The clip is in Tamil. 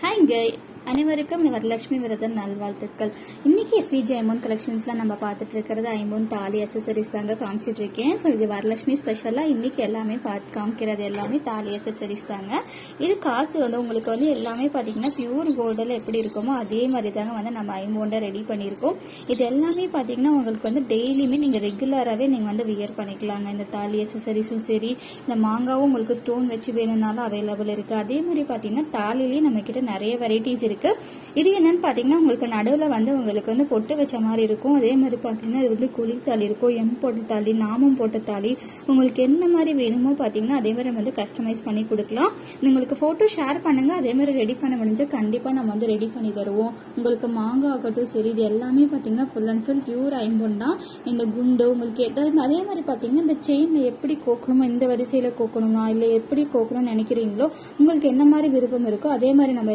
ஹாய்ங்க, அனைவருக்கும் வரலட்சுமி விரதம் நல்வாழ்த்துக்கள். இன்னைக்கு எஸ்விஜி ஐம்பொன் கலெக்ஷன்ஸ்ல நம்ம பார்த்துட்டு இருக்கிறது ஐம்பொன் தாலி அசசரிஸ் தாங்க காமிச்சிட்டு இருக்கேன். ஸோ இது வரலட்சுமி ஸ்பெஷலா இன்னைக்கு எல்லாமே பார்த்து காமிக்கிறது எல்லாமே தாலி அசசரிஸ் தாங்க. இது காசு உங்களுக்கு எல்லாமே பார்த்தீங்கன்னா பியூர் கோல்டில் எப்படி இருக்குமோ அதே மாதிரி தாங்க நம்ம ஐம்பொன்ட ரெடி பண்ணியிருக்கோம். இது எல்லாமே பார்த்தீங்கன்னா உங்களுக்கு டெய்லியுமே நீங்கள் ரெகுலராகவே நீங்கள் வியர் பண்ணிக்கலாங்க. இந்த தாலி அசசரிஸும் சரி, இந்த மாங்காவும் உங்களுக்கு ஸ்டோன் வச்சு வேணும்னாலும் அவைலபிள் இருக்கு. அதே மாதிரி பார்த்தீங்கன்னா தாலிலேயே நம்ம கிட்ட நிறைய வெரைட்டிஸ் இருக்கு. இது என்னன்னு பாத்தீங்கன்னா உங்களுக்கு நடுவில் உங்களுக்கு பொட்டு வச்ச மாதிரி இருக்கும். அதே மாதிரி பாத்தீங்கன்னா இது குழி தாலி இருக்கும், எம் போட்ட தாலி, நாமம் போட்ட தாலி, உங்களுக்கு என்ன மாதிரி வேணுமோ பாத்தீங்கன்னா அதே மாதிரி கஸ்டமைஸ் பண்ணி கொடுக்கலாம். உங்களுக்கு போட்டோ ஷேர் பண்ணுங்க. அதே மாதிரி ரெடி பண்ண முடிஞ்சா கண்டிப்பா நம்ம ரெடி பண்ணி தருவோம். உங்களுக்கு மாங்காய் ஆகட்டும் சரி, இது எல்லாமே பாத்தீங்கன்னா ஃபுல் அண்ட் ஃபுல் பியூர் ஐம்பொன் தான். இந்த குண்டு உங்களுக்கு எதாவது அதே மாதிரி பாத்தீங்கன்னா இந்த செயின்ல எப்படி கோக்கணுமோ, இந்த வரிசையில கோக்கணுமா இல்ல எப்படி கோக்கணும்னு நினைக்கிறீங்களோ, உங்களுக்கு என்ன மாதிரி விருப்பம் இருக்கோ அதே மாதிரி நம்ம